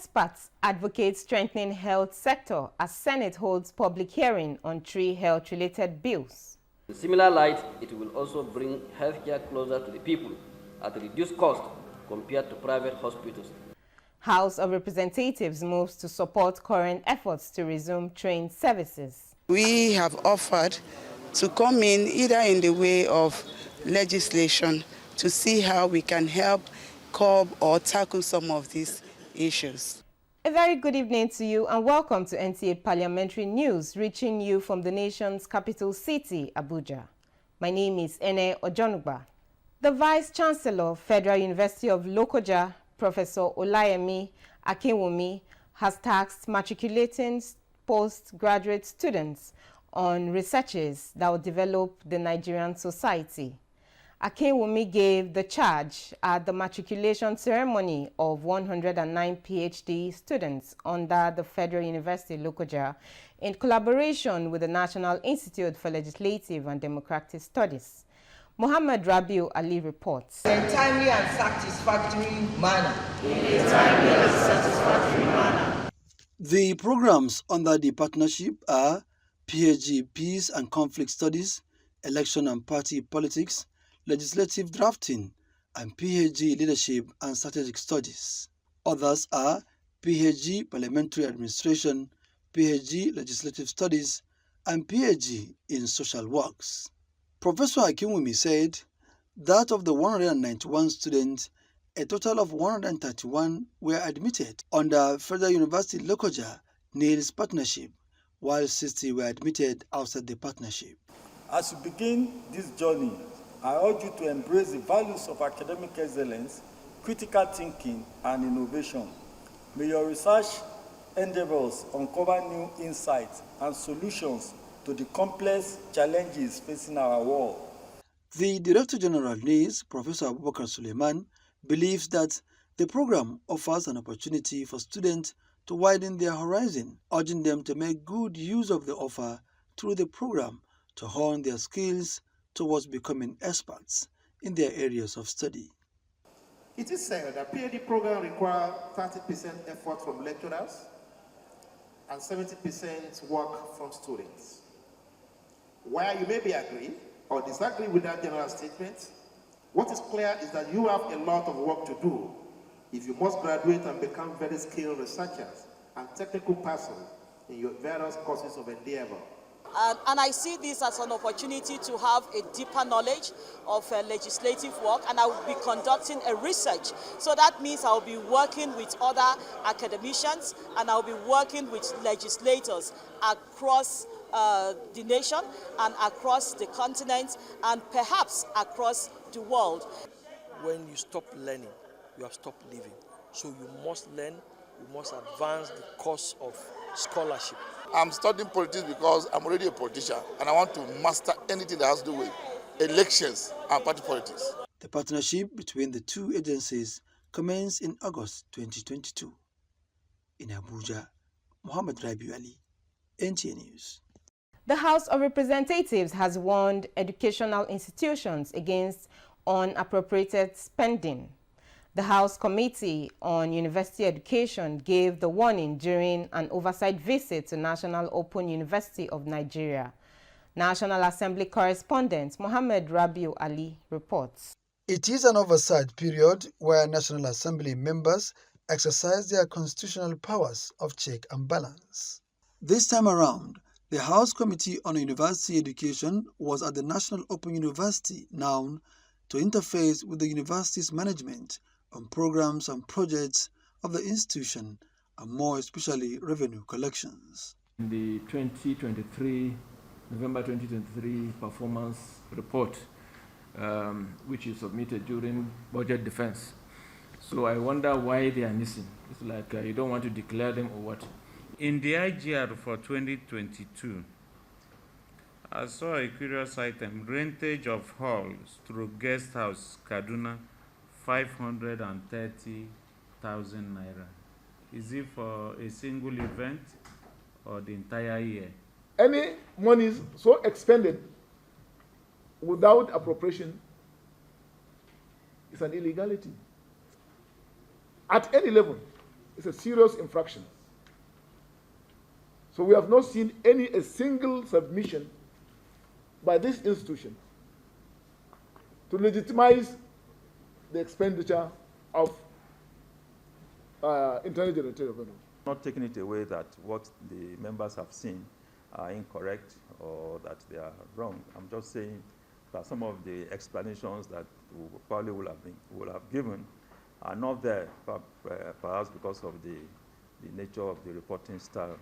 Experts advocate strengthening health sector as Senate holds public hearing on 3 health-related bills. In similar light, it will also bring healthcare closer to the people at a reduced cost compared to private hospitals. House of Representatives moves to support current efforts to resume train services. We have offered to come in either in the way of legislation to see how we can help curb or tackle some of these issues. A very good evening to you and welcome to NTA Parliamentary News, reaching you from the nation's capital city, Abuja. My name is Ene Ojonugba. The Vice-Chancellor, Federal University of Lokoja, Professor Olayemi Akinwumi, has tasked matriculating postgraduate students on researches that will develop the Nigerian society. Akinwumi gave the charge at the matriculation ceremony of 109 PhD students under the Federal University Lokoja in collaboration with the National Institute for Legislative and Democratic Studies. Mohammed Rabiu Ali reports. In a timely and satisfactory manner. The programs under the partnership are PhD Peace and Conflict Studies, Election and Party Politics, Legislative Drafting, and PhD Leadership and Strategic Studies. Others are PhD Parliamentary Administration, PhD Legislative Studies, and PhD in Social Works. Professor Akinwumi said that of the 191 students, a total of 131 were admitted under Federal University Lokoja NILS partnership, while 60 were admitted outside the partnership. As you begin this journey, I urge you to embrace the values of academic excellence, critical thinking, and innovation. May your research endeavors uncover new insights and solutions to the complex challenges facing our world. The Director General NILS, Professor Abubakar Suleiman, believes that the program offers an opportunity for students to widen their horizon, urging them to make good use of the offer through the program to hone their skills towards becoming experts in their areas of study. It is said that PhD program requires 30% effort from lecturers and 70% work from students. While you may agree or disagree with that general statement, what is clear is that you have a lot of work to do if you must graduate and become very skilled researchers and technical persons in your various courses of endeavor. And I see this as an opportunity to have a deeper knowledge of legislative work, and I will be conducting a research. So that means I will be working with other academicians and I will be working with legislators across the nation and across the continent and perhaps across the world. When you stop learning, you have stopped living. So you must learn, you must advance the course of scholarship. I'm studying politics because I'm already a politician and I want to master anything that has to do with elections and party politics. The partnership between the two agencies commenced in August 2022. In Abuja, Mohammed Rabiu Ali, NTA News. The House of Representatives has warned educational institutions against unappropriated spending. The House Committee on University Education gave the warning during an oversight visit to National Open University of Nigeria. National Assembly correspondent Mohammed Rabiu Ali reports. It is an oversight period where National Assembly members exercise their constitutional powers of check and balance. This time around, the House Committee on University Education was at the National Open University, NOUN, to interface with the university's management on programs and projects of the institution, and more especially revenue collections. In the November 2023 performance report, which is submitted during budget defense. So I wonder why they are missing. It's like you don't want to declare them or what? In the IGR for 2022, I saw a curious item, rentage of halls through guest house, Kaduna, 530,000 naira. Is it for a single event or the entire year? Any money so expended without appropriation is an illegality. At any level, is a serious infraction. So we have not seen a single submission by this institution to legitimize the expenditure of internally generated revenue. Not taking it away that what the members have seen are incorrect or that they are wrong. I'm just saying that some of the explanations that we probably will have given are not there, perhaps because of the nature of the reporting style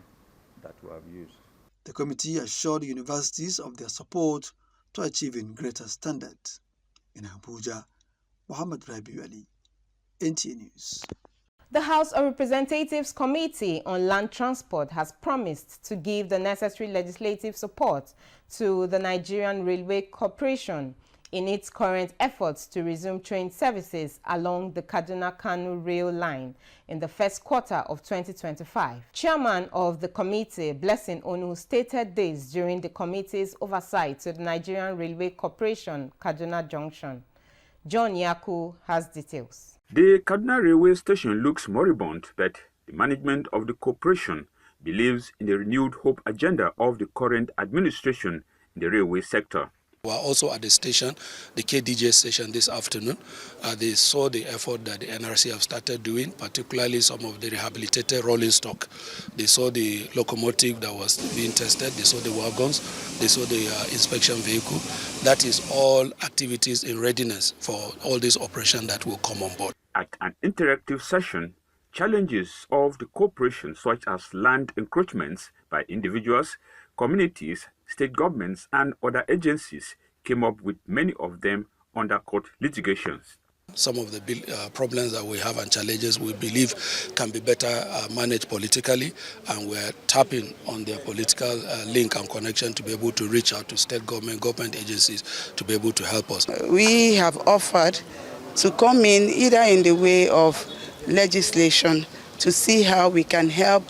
that we have used. The committee assured universities of their support to achieving greater standards. In Abuja, Muhammad Rabiu Ali, NTA News. The House of Representatives Committee on Land Transport has promised to give the necessary legislative support to the Nigerian Railway Corporation in its current efforts to resume train services along the Kaduna-Kano rail line in the first quarter of 2025. Chairman of the committee, Blessing Onu, stated this during the committee's oversight to the Nigerian Railway Corporation, Kaduna Junction. John Yaku has details. The Kaduna railway station looks moribund, but the management of the corporation believes in the renewed hope agenda of the current administration in the railway sector. We are also at the station, the KDJ station this afternoon. They saw the effort that the NRC have started doing, particularly some of the rehabilitated rolling stock. They saw the locomotive that was being tested, they saw the wagons, they saw the inspection vehicle. That is all activities in readiness for all this operation that will come on board. At an interactive session, challenges of the corporation such as land encroachments by individuals, communities, state governments and other agencies came up with many of them under court litigations. Some of the problems that we have and challenges we believe can be better managed politically, and we're tapping on their political link and connection to be able to reach out to state government agencies to be able to help us. We have offered to come in either in the way of legislation to see how we can help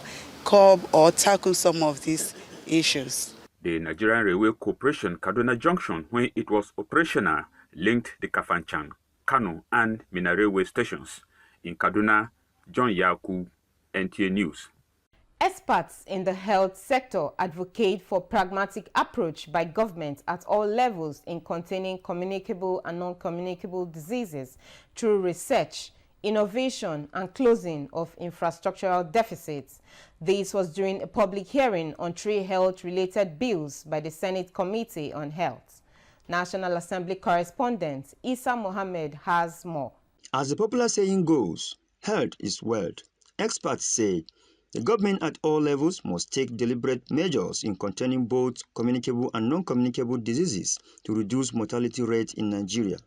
curb or tackle some of these issues. The Nigerian Railway Corporation Kaduna Junction, when it was operational, linked the Kafanchan, Kano and Mina railway stations. In Kaduna, John Yaku, NTA News. Experts in the health sector advocate for pragmatic approach by government at all levels in containing communicable and non-communicable diseases through research, innovation and closing of infrastructural deficits. This was during a public hearing on 3 health-related bills by the Senate Committee on Health. National Assembly correspondent Isa Mohammed has more. As the popular saying goes, health is wealth. Experts say the government at all levels must take deliberate measures in containing both communicable and non-communicable diseases to reduce mortality rates in Nigeria.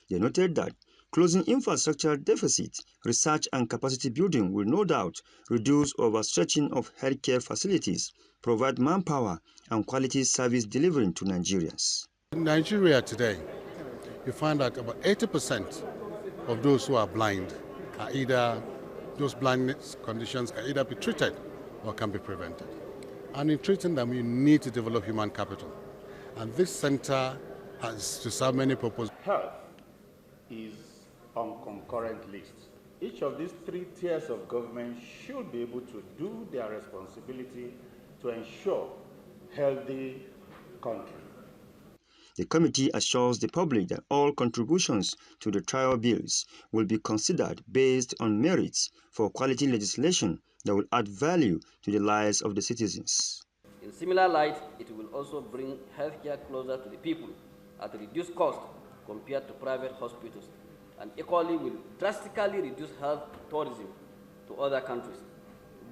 They noted that closing infrastructural deficits, research and capacity building will no doubt reduce overstretching of healthcare facilities, provide manpower and quality service delivery to Nigerians. In Nigeria today, you find that about 80% of those who are blind are either, those blindness conditions can either be treated or can be prevented. And in treating them, you need to develop human capital. And this center has to serve many purposes. Health is on concurrent lists. Each of these 3 tiers of government should be able to do their responsibility to ensure healthy country. The committee assures the public that all contributions to the trial bills will be considered based on merits for quality legislation that will add value to the lives of the citizens. In similar light, it will also bring healthcare closer to the people at a reduced cost compared to private hospitals, and equally will drastically reduce health tourism to other countries,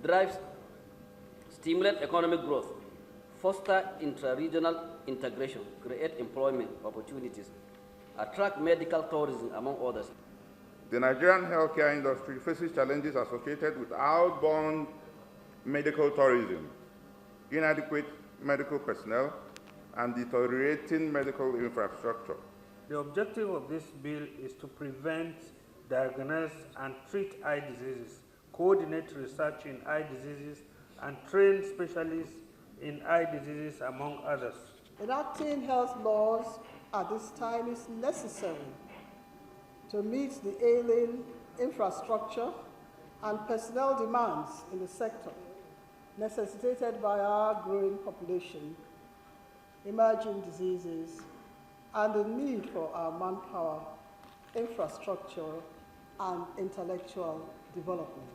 drives, stimulate economic growth, foster intra-regional integration, create employment opportunities, attract medical tourism, among others. The Nigerian healthcare industry faces challenges associated with outbound medical tourism, inadequate medical personnel, and deteriorating medical infrastructure. The objective of this bill is to prevent, diagnose, and treat eye diseases, coordinate research in eye diseases, and train specialists in eye diseases, among others. Enacting health laws at this time is necessary to meet the ailing infrastructure and personnel demands in the sector necessitated by our growing population, emerging diseases, and the need for our manpower, infrastructure, and intellectual development.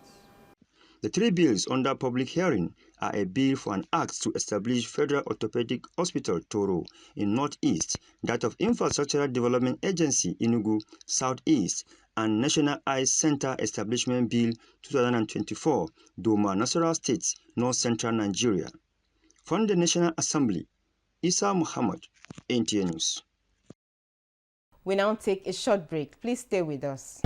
The three bills under public hearing are a bill for an act to establish Federal Orthopedic Hospital Toro in Northeast, that of Infrastructural Development Agency Enugu Southeast, and National Eye Center Establishment Bill 2024, Doma Nasarawa State, North Central Nigeria. From the National Assembly, Isa Muhammad, NTA News. We now take a short break. Please stay with us.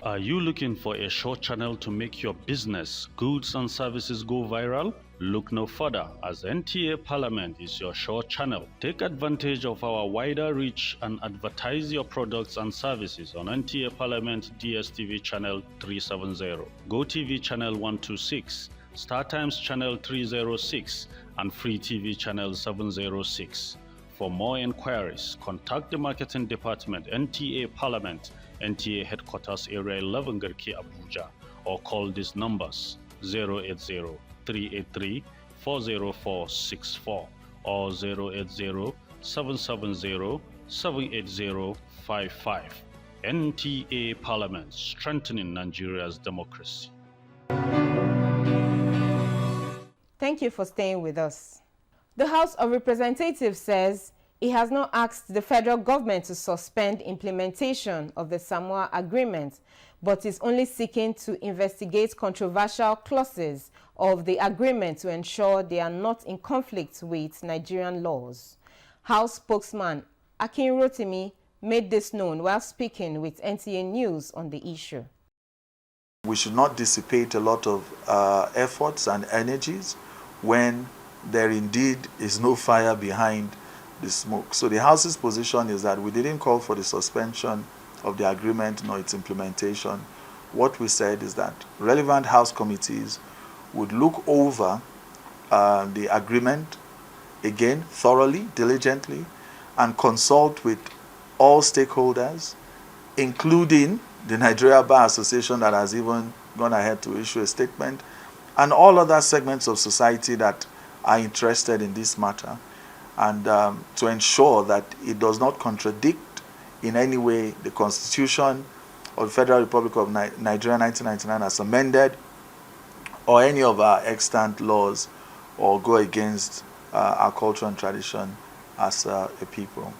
Are you looking for a short channel to make your business, goods and services go viral? Look no further, as NTA Parliament is your short channel. Take advantage of our wider reach and advertise your products and services on NTA Parliament DSTV channel 370, GoTV channel 126, StarTimes channel 306, and Free TV channel 706. For more inquiries, contact the Marketing Department, NTA Parliament, NTA Headquarters Area 11 Garki Abuja, or call these numbers 080-383-40464 or 080-770-78055. NTA Parliament, strengthening Nigeria's democracy. Thank you for staying with us. The House of Representatives says it has not asked the federal government to suspend implementation of the Samoa Agreement, but is only seeking to investigate controversial clauses of the agreement to ensure they are not in conflict with Nigerian laws. House spokesman Akure made this known while speaking with NTA News on the issue. We should not dissipate a lot of efforts and energies when there indeed is no fire behind the smoke. So the House's position is that we didn't call for the suspension of the agreement nor its implementation. What we said is that relevant House committees would look over the agreement again thoroughly, diligently, and consult with all stakeholders, including the Nigeria Bar Association that has even gone ahead to issue a statement, and all other segments of society that are interested in this matter, and to ensure that it does not contradict in any way the Constitution of the Federal Republic of Nigeria 1999 as amended, or any of our extant laws, or go against our culture and tradition as a people.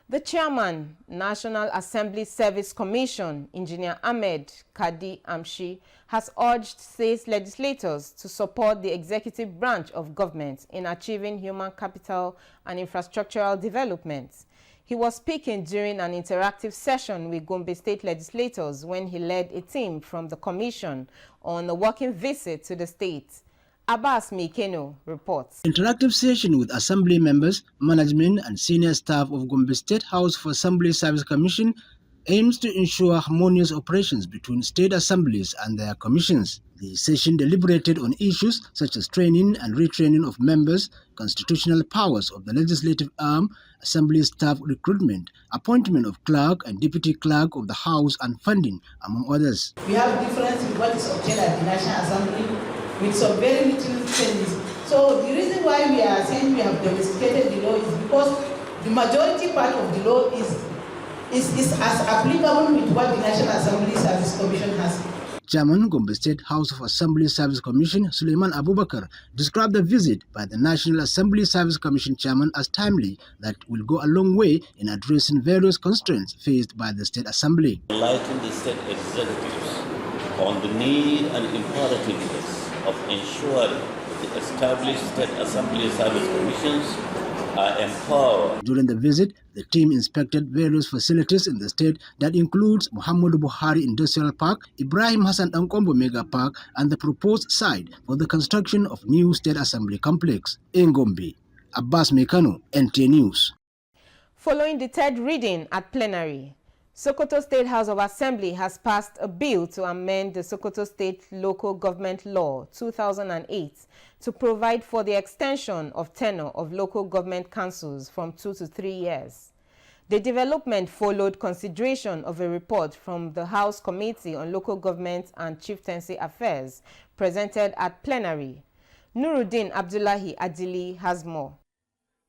The chairman, National Assembly Service Commission, Engineer Ahmed Kadi Amshi, has urged state legislators to support the executive branch of government in achieving human capital and infrastructural development. He was speaking during an interactive session with Gombe State legislators when he led a team from the commission on a working visit to the state. Abbas Mikeno reports. Interactive session with assembly members, management and senior staff of Gombe State House for Assembly Service Commission aims to ensure harmonious operations between state assemblies and their commissions. The session deliberated on issues such as training and retraining of members, constitutional powers of the legislative arm, assembly staff recruitment, appointment of clerk and deputy clerk of the House, and funding, among others. We have difference in what is obtained at the National Assembly with some very little changes. So the reason why we are saying we have domesticated the law is because the majority part of the law is as applicable with what the National Assembly Service Commission has. Chairman, Gombe State House of Assembly Service Commission, Suleiman Abubakar, described the visit by the National Assembly Service Commission chairman as timely that will go a long way in addressing various constraints faced by the State Assembly. Enlighten the state executives on the need and imperativeness of ensuring the established State Assembly Service Commissions are empowered. During the visit, the team inspected various facilities in the state that includes Muhammadu Buhari Industrial Park, Ibrahim Hassan Dankombo Mega Park, and the proposed site for the construction of new State Assembly Complex in Gombe. Abbas Mekano, NTA News. Following the third reading at plenary, Sokoto State House of Assembly has passed a bill to amend the Sokoto State Local Government Law 2008 to provide for the extension of tenure of local government councils from 2 to 3 years. The development followed consideration of a report from the House Committee on Local Government and Chieftaincy Affairs presented at plenary. Nuruddin Abdullahi Adili has more.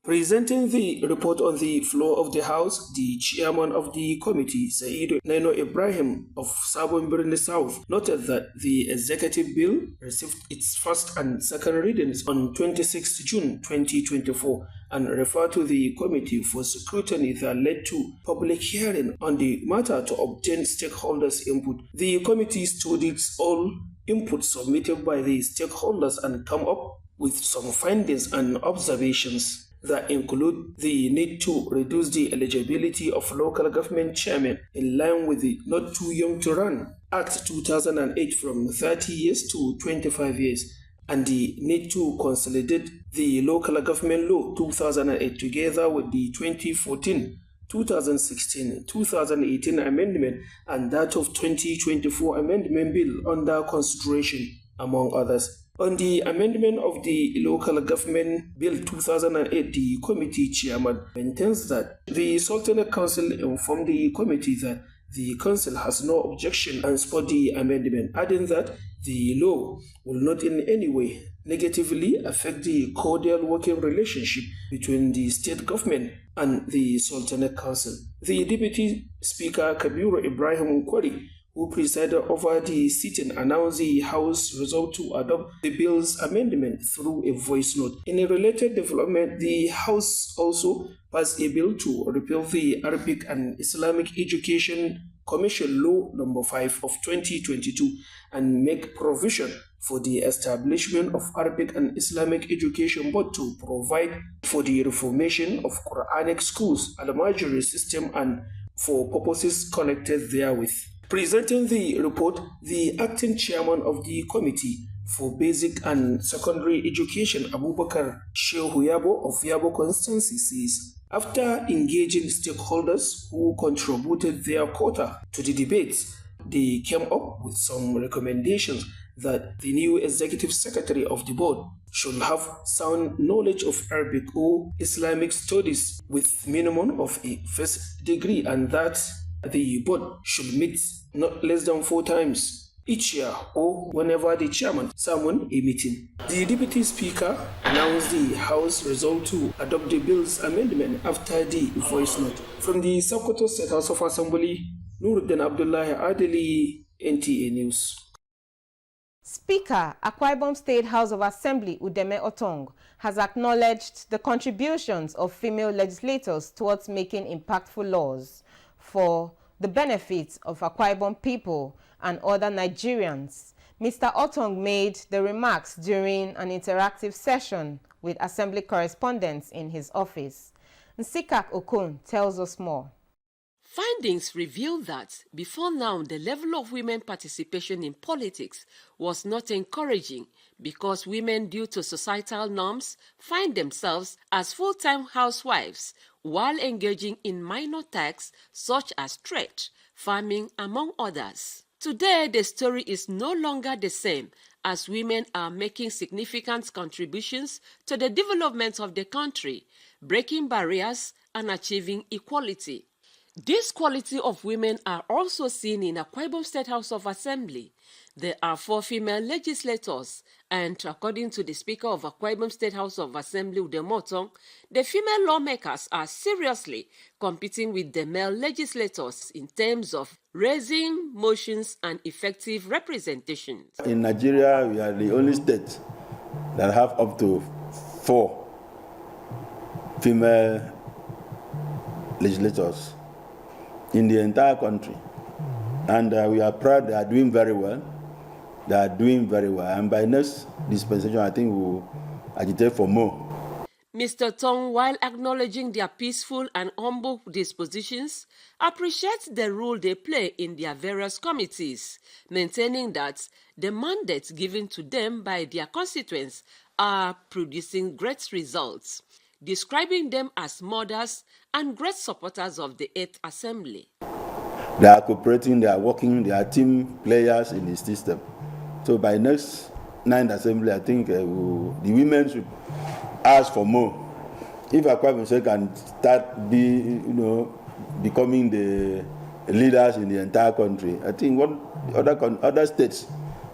Presenting the report on the floor of the House, the chairman of the committee, Saidu Neno Ibrahim of Sabon Birni South, noted that the executive bill received its first and second readings on 26 June 2024 and referred to the committee for scrutiny that led to public hearing on the matter to obtain stakeholders' input. The committee studied all input submitted by the stakeholders and come up with some findings and observations that include the need to reduce the eligibility of local government chairmen in line with the Not Too Young to Run Act 2008 from 30 years to 25 years, and the need to consolidate the Local Government Law 2008 together with the 2014, 2016, 2018 amendment and that of 2024 amendment bill under consideration, among others. On the amendment of the Local Government Bill 2008, the committee chairman maintains that the Sultanate Council informed the committee that the council has no objection and support the amendment, adding that the law will not in any way negatively affect the cordial working relationship between the state government and the Sultanate Council. The Deputy Speaker Kabiru Ibrahim Kwari, who presided over the sitting, announced the House resolved to adopt the bill's amendment through a voice note. In a related development, the House also passed a bill to repeal the Arabic and Islamic Education Commission Law No. 5 of 2022 and make provision for the establishment of Arabic and Islamic Education Board to provide for the reformation of Quranic schools, al-Majri system, and for purposes connected therewith. Presenting the report, the acting chairman of the Committee for Basic and Secondary Education, Abubakar Shehu Yabo of Yabo Constituency, says, after engaging stakeholders who contributed their quota to the debates, they came up with some recommendations that the new executive secretary of the board should have sound knowledge of Arabic or Islamic studies with minimum of a first degree, and that the board should meet not less than 4 times each year or whenever the chairman summons a meeting. The deputy speaker announced the House resolved to adopt the bill's amendment after the voice note. From the Sokoto State House of Assembly, Nuruddin Abdullahi Adeli, NTA News. Speaker, Akwa Ibom State House of Assembly Udeme Otong has acknowledged the contributions of female legislators towards making impactful laws for the benefit of Akwa Ibom people and other Nigerians. Mr. Otong made the remarks during an interactive session with Assembly correspondents in his office. Nsikak Okon tells us more. Findings reveal that before now the level of women participation in politics was not encouraging because women, due to societal norms, find themselves as full-time housewives while engaging in minor tasks such as trade, farming, among others. Today, the story is no longer the same as women are making significant contributions to the development of the country, breaking barriers and achieving equality. This quality of women are also seen in Akwa Ibom State House of Assembly. There are 4 female legislators, and according to the Speaker of Akwa Ibom State House of Assembly, Udeme Otong, the female lawmakers are seriously competing with the male legislators in terms of raising motions and effective representation. In Nigeria, we are the only state that have up to 4 female legislators in the entire country, and we are proud. They are doing very well. They are doing very well, and by next dispensation, I think we will agitate for more. Mr. Tong, while acknowledging their peaceful and humble dispositions, appreciates the role they play in their various committees, maintaining that the mandates given to them by their constituents are producing great results, describing them as mothers and great supporters of the 8th Assembly. They are cooperating, they are working, they are team players in the system. So by next 9th Assembly, I think the women should ask for more. If Akwa Ibom can start becoming the leaders in the entire country, I think other states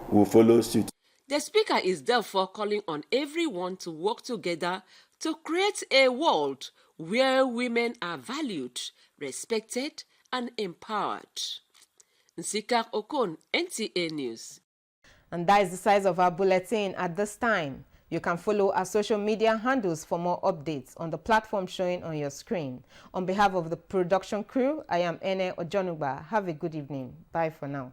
will follow suit. The Speaker is therefore calling on everyone to work together to create a world where women are valued, respected, and empowered. Nsikak Okon, NTA News. And that is the size of our bulletin at this time. You can follow our social media handles for more updates on the platform showing on your screen. On behalf of the production crew, I am NTA Ojonugba. Have a good evening. Bye for now.